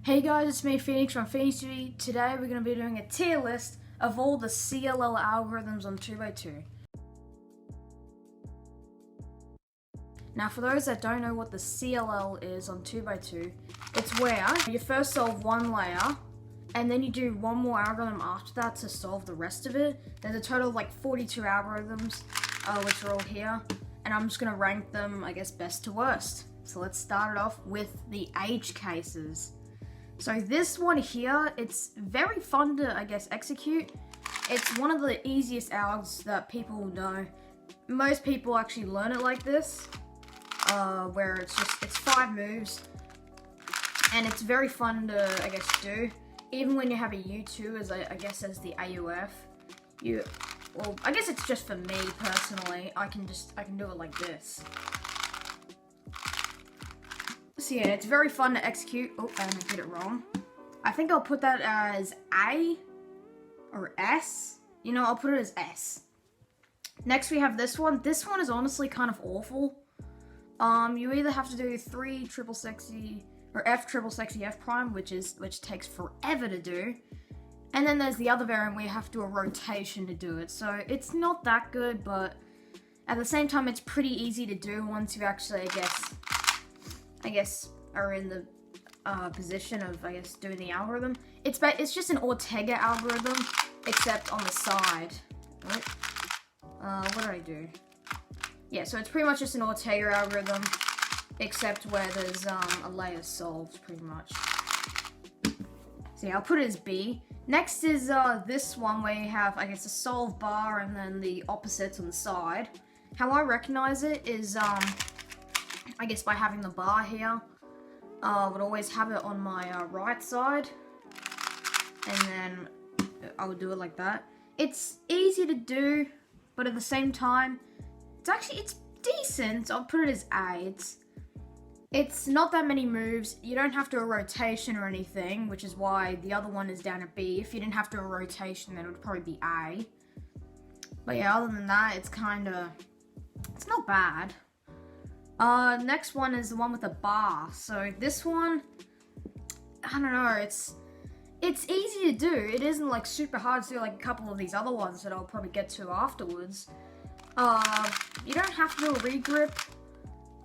Hey guys, it's me, Phoenix from Phoenix TV. Today we're going to be doing a tier list of all the CLL algorithms on 2x2. Now for those that don't know what the CLL is on 2x2, it's where you first solve one layer, and then you do one more algorithm after that to solve the rest of it. There's a total of like 42 algorithms, which are all here, and I'm just going to rank them, I guess, best to worst. So let's start it off with the age cases. So this one here, it's very fun to, I guess, execute. It's one of the easiest algs that people know. Most people actually learn it like this, where it's 5 moves, and it's very fun to, I guess, do. Even when you have a U2 as, I guess, as the AUF, well, I guess it's just for me personally. I can do it like this. So yeah, it's very fun to execute. Oh, I did it wrong. I think I'll put that as A or S. You know, I'll put it as S. Next we have this one. This one is honestly kind of awful. You either have to do 3 triple sexy or F triple sexy F prime, which takes forever to do. And then there's the other variant where you have to do a rotation to do it. So it's not that good, but at the same time, it's pretty easy to do once you actually, I guess, are in the position of, I guess, doing the algorithm. It's just an Ortega algorithm, except on the side. What did I do? Yeah, so it's pretty much just an Ortega algorithm, except where there's a layer solved, pretty much. So yeah, I'll put it as B. Next is this one where you have, I guess, a solve bar and then the opposites on the side. How I recognize it is, I guess by having the bar here, I would always have it on my right side, and then I would do it like that. It's easy to do, but at the same time, it's decent. I'll put it as A. It's not that many moves. You don't have to do a rotation or anything, which is why the other one is down at B. If you didn't have to do a rotation, then it would probably be A. But yeah, other than that, it's not bad. Next one is the one with a bar. So this one, I don't know, it's easy to do. It isn't like super hard to do like a couple of these other ones that I'll probably get to afterwards. You don't have to do a regrip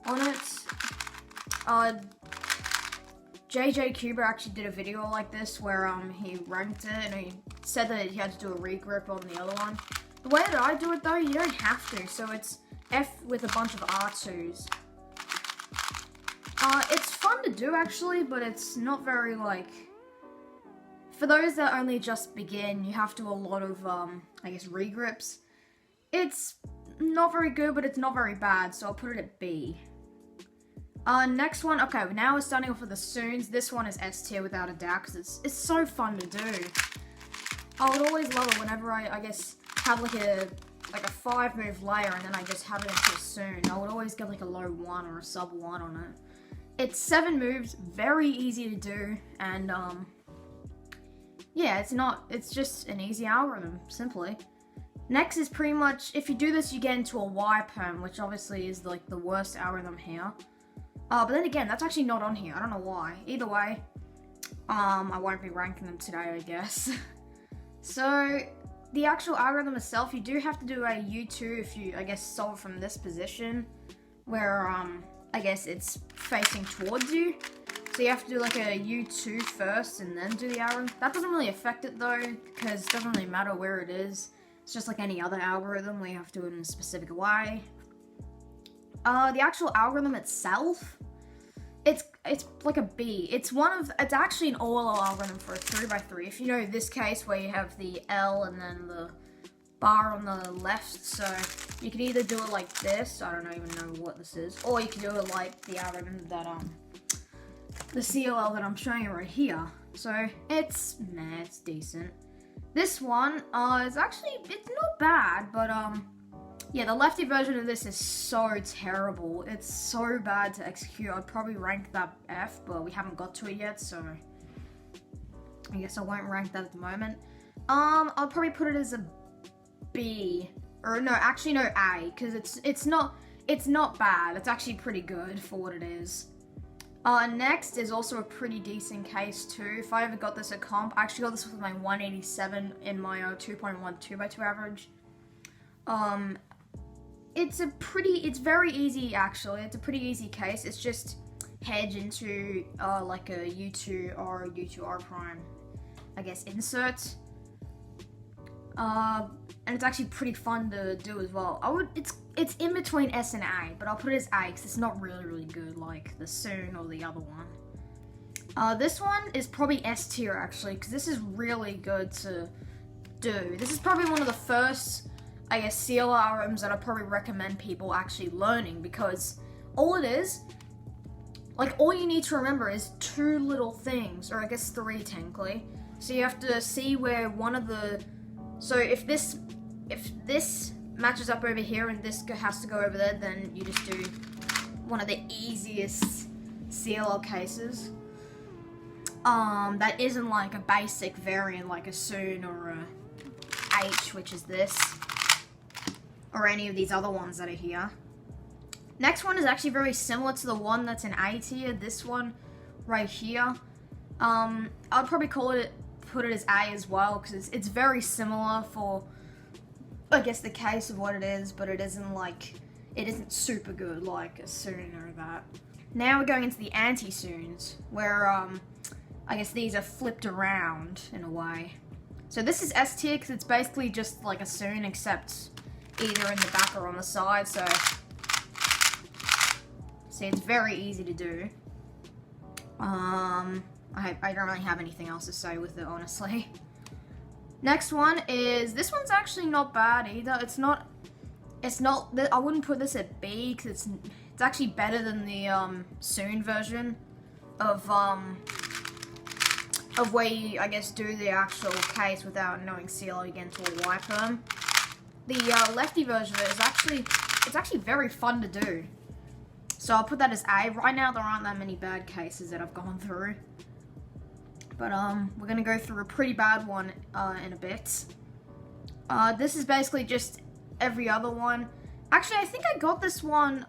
on it. JJ Cuber actually did a video like this where he ranked it and he said that he had to do a regrip on the other one. The way that I do it though, you don't have to. So it's F with a bunch of R2s. It's fun to do actually, but it's not very for those that only just begin, you have to do a lot of, I guess, regrips. It's not very good, but it's not very bad, so I'll put it at B. Next one, okay, now we're starting off with the Soons. This one is S tier without a doubt, because it's so fun to do. I would always love it whenever I guess, have like a 5 move layer, and then I just have it into a Soon. I would always get like a low 1 or a sub 1 on it. It's 7 moves, very easy to do, and yeah, it's just an easy algorithm, simply. Next is pretty much, if you do this, you get into a Y Perm, which obviously is like the worst algorithm here. But then again, that's actually not on here. I don't know why. Either way, I won't be ranking them today, I guess. So the actual algorithm itself, you do have to do a U2 if you, I guess, solve from this position, where I guess it's facing towards you. So you have to do like a U2 first and then do the algorithm. That doesn't really affect it though, because it doesn't really matter where it is. It's just like any other algorithm where you have to do it in a specific way. The actual algorithm itself, it's like a B. It's actually an Euler algorithm for a 3x3. If you know this case where you have the L and then the bar on the left, so you can either do it like this, I don't even know what this is, or you can do it like the algorithm that the CLL that I'm showing you right here. So it's decent. This one it's not bad, but yeah, the lefty version of this is so terrible. It's so bad to execute. I'd probably rank that F, but we haven't got to it yet, so I guess I won't rank that at the moment. I'll probably put it as a B, or no, actually no, A, because it's not bad. It's actually pretty good for what it is. Next is also a pretty decent case too. If I ever got this at comp, I actually got this with my 187 in my 2.1 2x2 average. It's very easy actually. It's a pretty easy case. It's just hedge into like a U2 or U2R prime, I guess, insert. And it's actually pretty fun to do as well. It's in between S and A, but I'll put it as A because it's not really good like the Soon or the other one. This one is probably S tier actually, because this is really good to do. This is probably one of the first, I guess, CLL RMs that I probably recommend people actually learning, because all it is, like, all you need to remember is 2 little things, or I guess 3 technically. So you have to see where one of the, so if this matches up over here and this has to go over there, then you just do one of the easiest CLL cases. That isn't like a basic variant like a Soon or a H, which is this, or any of these other ones that are here. Next one is actually very similar to the one that's in A tier, this one right here. I'd probably put it as A as well, because it's very similar for, I guess, the case of what it is, but it isn't super good like a Soon or that. Now we're going into the anti-Soons, where I guess these are flipped around in a way. So this is S tier because it's basically just like a Soon, except either in the back or on the side, so see, it's very easy to do. I don't really have anything else to say with it, honestly. Next one is, this one's actually not bad either. It's not, I wouldn't put this at B because it's actually better than the Soon version of where you, I guess, do the actual case without knowing CLL again to a Y Perm. The lefty version of it is it's actually very fun to do. So I'll put that as A. Right now there aren't that many bad cases that I've gone through. But we're gonna go through a pretty bad one in a bit. This is basically just every other one. Actually, I think I got this one.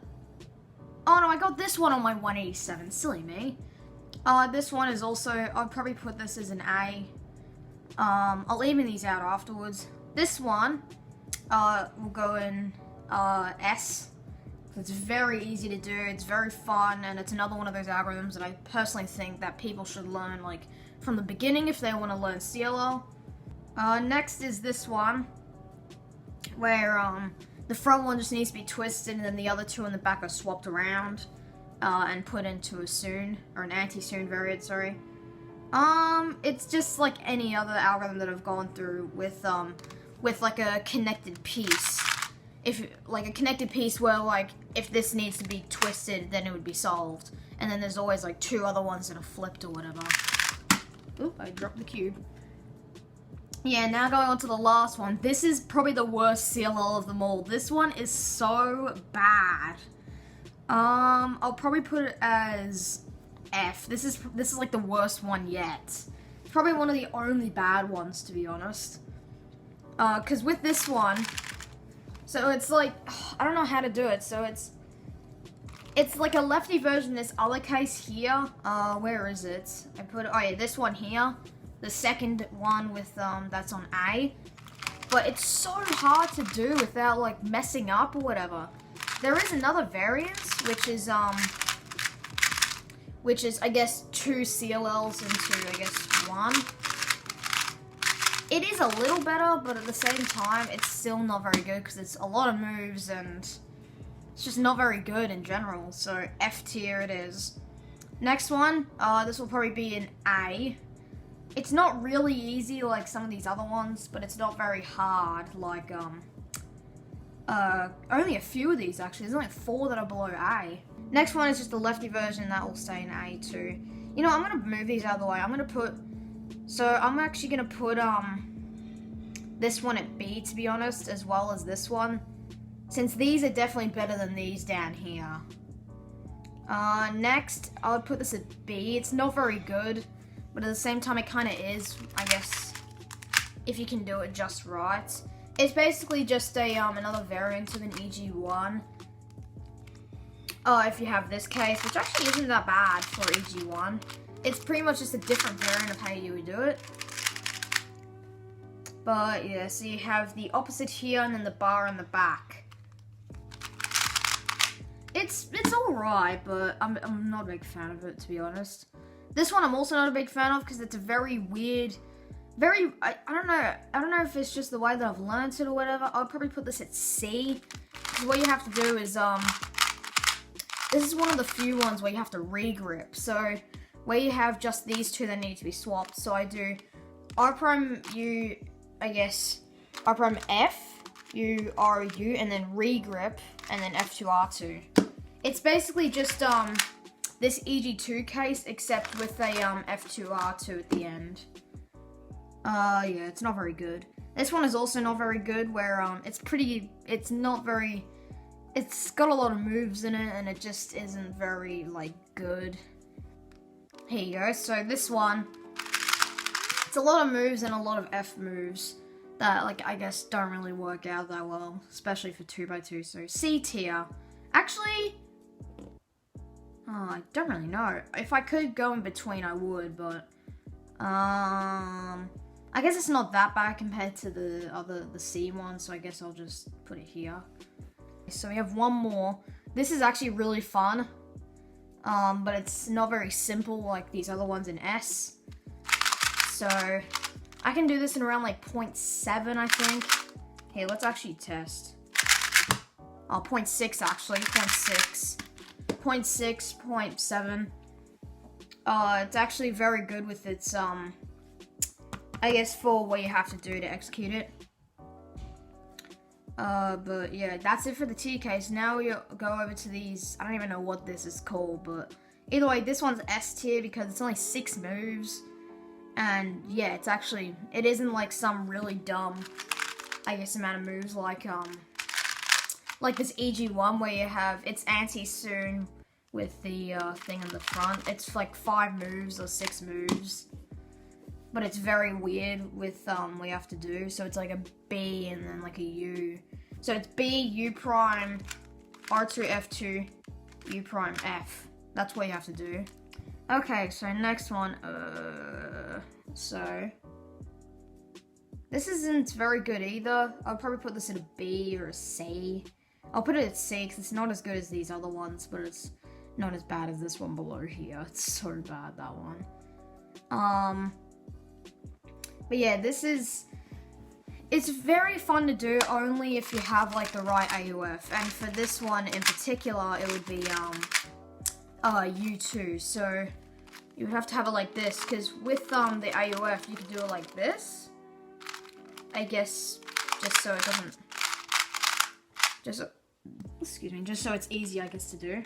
Oh no, I got this one on my 187. Silly me. This one is also, I'll probably put this as an A. I'll even these out afterwards. This one will go in S. It's very easy to do, it's very fun, and it's another one of those algorithms that I personally think that people should learn, like, from the beginning if they want to learn CLL. Next is this one, where the front one just needs to be twisted, and then the other 2 in the back are swapped around and put into a Soon, or an anti-Soon variant, sorry. It's just like any other algorithm that I've gone through with like a connected piece. If, like, a connected piece where, like, if this needs to be twisted, then it would be solved. And then there's always, like, 2 other ones that are flipped or whatever. Oop, I dropped the cube. Yeah, now going on to the last one. This is probably the worst CLL of them all. This one is so bad. I'll probably put it as F. This is like the worst one yet. It's probably one of the only bad ones, to be honest. Because with this one, so it's like, I don't know how to do it. So it's like a lefty version of this other case here. Where is it? I put, oh yeah, this one here. The second one with, that's on A. But it's so hard to do without, like, messing up or whatever. There is another variant, which is, I guess, 2 CLLs into, I guess, 1. It is a little better, but at the same time, it's still not very good because it's a lot of moves and it's just not very good in general. So F tier it is. Next one, this will probably be an A. It's not really easy like some of these other ones, but it's not very hard like, only a few of these actually. There's only 4 that are below A. Next one is just the lefty version, that will stay in A too. You know, I'm gonna move these out of the way. I'm actually gonna put, this one at B, to be honest, as well as this one. Since these are definitely better than these down here. Next, I would put this at B. It's not very good, but at the same time it kinda is, I guess, if you can do it just right. It's basically just a, another variant of an EG1. if you have this case, which actually isn't that bad for EG1. It's pretty much just a different variant of how you would do it. But yeah, so you have the opposite here and then the bar in the back. It's alright, but I'm not a big fan of it, to be honest. This one I'm also not a big fan of because it's a very weird, I don't know if it's just the way that I've learned it or whatever. I'll probably put this at C. Because what you have to do is, this is one of the few ones where you have to regrip. So, where you have just these two that need to be swapped. So I do R prime U, I guess, R prime F, U, R, U, and then regrip, and then F2, R2. It's basically just, this EG2 case, except with a, F2, R2 at the end. Yeah, it's not very good. This one is also not very good, where, it's got a lot of moves in it, and it just isn't very, like, good. Here you go. So this one, it's a lot of moves and a lot of F moves that, like, I guess don't really work out that well, especially for 2x2. So C tier. Actually, I don't really know. If I could go in between, I would, but I guess it's not that bad compared to the C one. So I guess I'll just put it here. So we have one more. This is actually really fun. But it's not very simple like these other ones in S. So, I can do this in around like 0.7, I think. Okay, let's actually test. Oh, 0.6 actually, 0.6. 0.6, 0.7. It's actually very good with its, I guess for what you have to do to execute it. But yeah, that's it for the T case. Now we go over to these. I don't even know what this is called, but either way, this one's S tier because it's only 6 moves. And yeah, it isn't like some really dumb, I guess, amount of moves like this EG1 where you have, it's anti-soon with the, thing in the front. It's like 5 moves or 6 moves. But it's very weird with what you have to do. So it's like a B and then like a U. So it's B, U prime, R2, F2, U prime, F. That's what you have to do. Okay, so next one. So this isn't very good either. I'll probably put this at a B or a C. I'll put it at C because it's not as good as these other ones, but it's not as bad as this one below here. It's so bad, that one. But yeah, it's very fun to do only if you have like the right AUF. And for this one in particular, it would be U2. So you would have to have it like this, because with the AUF, you could do it like this. I guess just so it doesn't, just so it's easy, I guess, to do.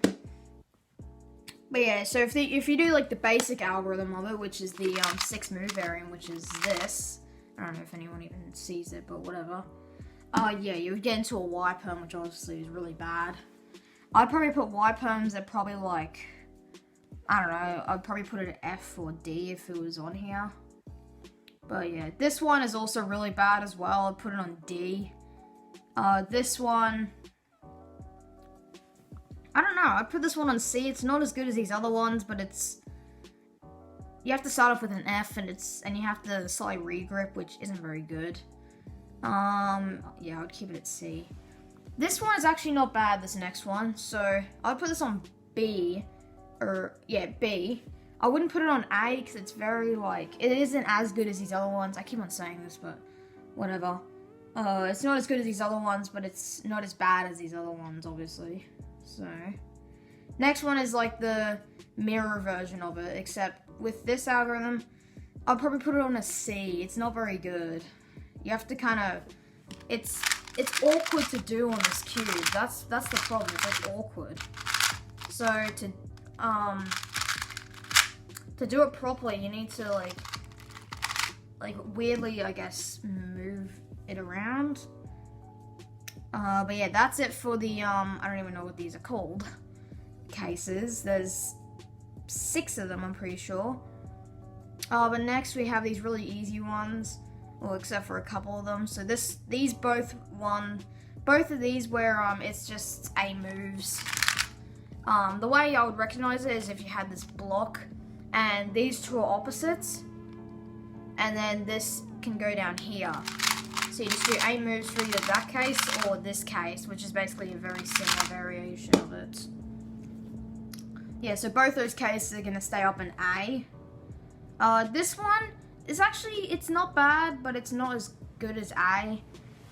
But yeah, so if you do like the basic algorithm of it, which is the 6 move variant, which is this, I don't know if anyone even sees it, but whatever. Yeah, you would get into a Y perm, which obviously is really bad. I'd probably put Y perms at probably like, I don't know, I'd probably put it at F or D if it was on here. But yeah, this one is also really bad as well. I'd put it on D. This one, I don't know, I'd put this one on C. It's not as good as these other ones, but you have to start off with an F, and you have to slightly regrip, which isn't very good. Yeah, I'd keep it at C. This one is actually not bad, this next one, so I'd put this on B, or, yeah, B. I wouldn't put it on A, because it's very, like, it isn't as good as these other ones. I keep on saying this, but whatever. It's not as good as these other ones, but it's not as bad as these other ones, obviously. So, next one is like the mirror version of it, except with this algorithm, I'll probably put it on a C. It's not very good. You have to kind of, it's awkward to do on this cube. That's the problem. It's like awkward. So to do it properly, you need to like weirdly, I guess, move it around. But yeah, that's it for the, I don't even know what these are called, cases. There's 6 of them, I'm pretty sure. But next we have these really easy ones, well, except for a couple of them. So both of these where, it's just A moves. The way I would recognize it is if you had this block and these two are opposites, and then this can go down here. So you just do 8 moves for either that case or this case, which is basically a very similar variation of it. Yeah, so both those cases are going to stay up in A. This one is actually, it's not bad, but it's not as good as A.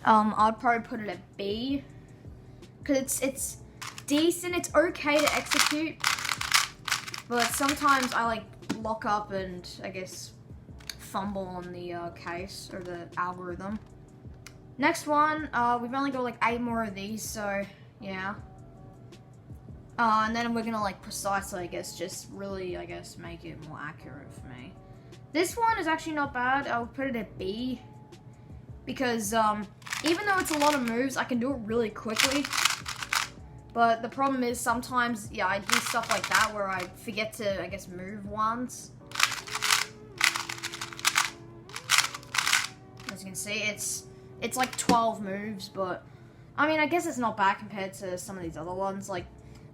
I'd probably put it at B, because it's decent, it's okay to execute, but sometimes I like lock up and I guess fumble on the case or the algorithm. Next one, we've only got like 8 more of these, so yeah. And then we're gonna like precisely, I guess, just really, I guess, make it more accurate for me. This one is actually not bad. I'll put it at B, because even though it's a lot of moves, I can do it really quickly. But the problem is sometimes, yeah, I do stuff like that where I forget to, I guess, move once. As you can see, it's like 12 moves, but I mean, I guess it's not bad compared to some of these other ones. Like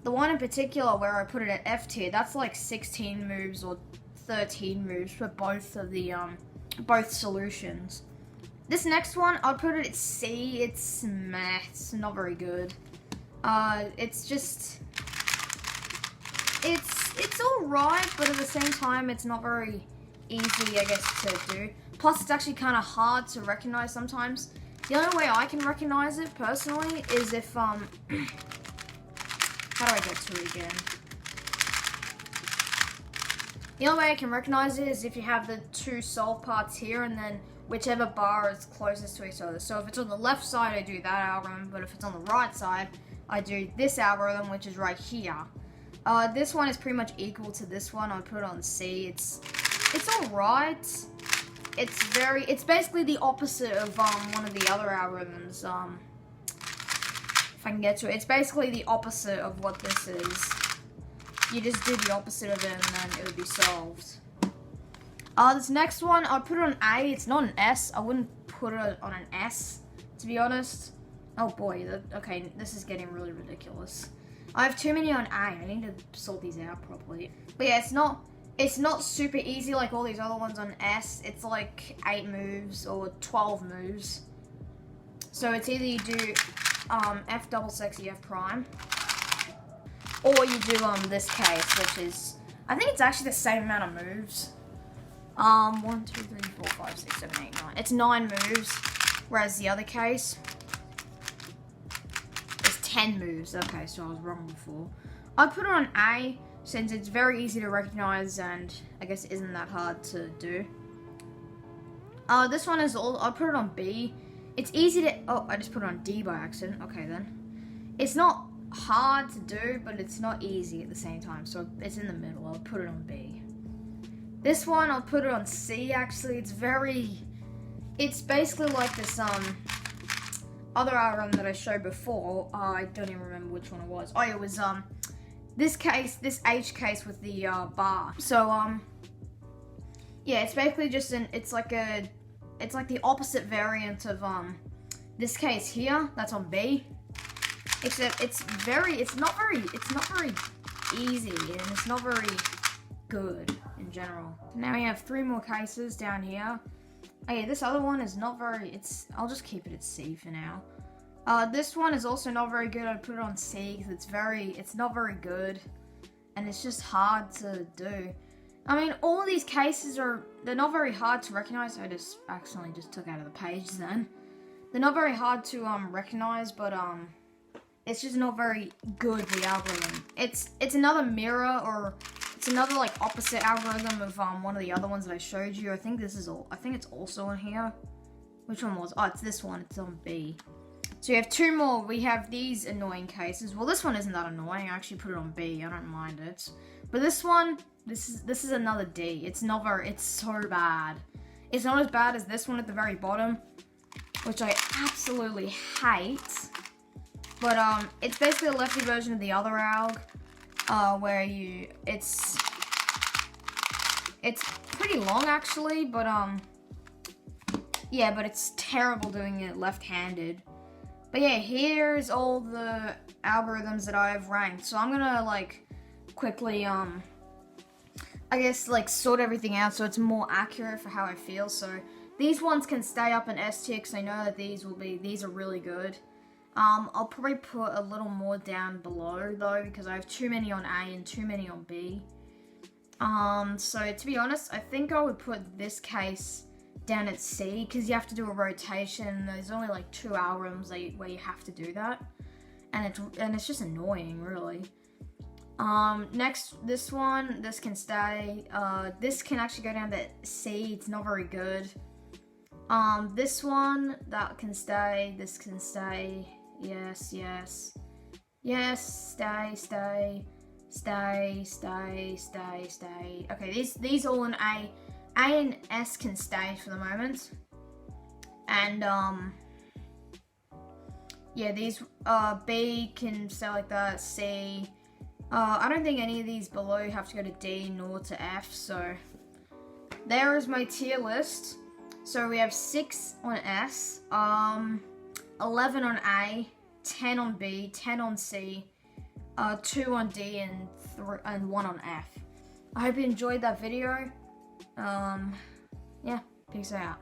the one in particular where I put it at F tier, that's like 16 moves or 13 moves for both of the both solutions. This next one, I'll put it at C. It's meh. It's not very good. It's just, it's alright, but at the same time, it's not very easy, I guess, to do. Plus, it's actually kind of hard to recognize sometimes. The only way I can recognize it, personally, is if, how do I get to it again? The only way I can recognize it is if you have the 2 solve parts here, and then whichever bar is closest to each other. So if it's on the left side, I do that algorithm, but if it's on the right side, I do this algorithm, which is right here. This one is pretty much equal to this one. I'll put it on C. It's alright. It's basically the opposite of one of the other algorithms. If I can get to it, it's basically the opposite of what this is. You just do the opposite of it, and then it would be solved. This next one, I'll put it on A. It's not an S. I wouldn't put it on an S, to be honest. Oh boy, okay, this is getting really ridiculous. I have too many on A. I need to sort these out properly. But yeah, it's not super easy like all these other ones on S. It's like 8 moves or 12 moves. So it's either you do F double sexy F prime, or you do this case, which is, I think it's actually the same amount of moves. 1, 2, 3, 4, 5, 6, 7, 8, 9. It's 9 moves, whereas the other case 10 moves. Okay, so I was wrong before. I'd put it on A since it's very easy to recognize and I guess it isn't that hard to do. This one is all. I'll put it on B. It's easy to. Oh, I just put it on D by accident. Okay then. It's not hard to do, but it's not easy at the same time. So it's in the middle. I'll put it on B. This one, I'll put it on C. Actually, it's basically like this other algorithm that I showed before. I don't even remember which one it was. Oh, it was this case, this H case with the bar. So yeah, it's basically just it's like the opposite variant of this case here. That's on B. Except it's not very easy, and it's not very good in general. Now we have 3 more cases down here. Okay, this other one is not very, I'll just keep it at C for now. This one is also not very good. I'd put it on C because it's not very good, and it's just hard to do. I mean, all of these cases they're not very hard to recognize. I just accidentally just took out of the page then. They're not very hard to recognize, but it's just not very good, the algorithm. It's another mirror, or it's another like opposite algorithm of one of the other ones that I showed you. I think it's also on here. Which one was? Oh, it's this one. It's on B. So you have 2 more. We have these annoying cases. Well, this one isn't that annoying. I actually put it on B. I don't mind it. But this one, this is another D. It's so bad. It's not as bad as this one at the very bottom, which I absolutely hate. But it's basically a lefty version of the other alg, where it's pretty long actually, but yeah, but it's terrible doing it left-handed. But yeah, here's all the algorithms that I've ranked. So I'm gonna like quickly, I guess, like, sort everything out so it's more accurate for how I feel. So these ones can stay up in S tier because I know that these are really good. I'll probably put a little more down below though because I have too many on A and too many on B. So to be honest, I think I would put this case down at C because you have to do a rotation. There's only like 2 albums where you have to do that, and it's just annoying, really. Next, this can stay. This can actually go down to C. It's not very good. This one, that can stay. This can stay. Yes, yes, yes. Stay, stay, stay, stay, stay, stay. Okay, these all in A. A and S can stay for the moment. And yeah, these B can stay like that. C. I don't think any of these below have to go to D nor to F. So there is my tier list. So we have 6 on S, 11 on A, 10 on B, 10 on C, 2 on D, and 1 on F. I hope you enjoyed that video. Yeah, peace out.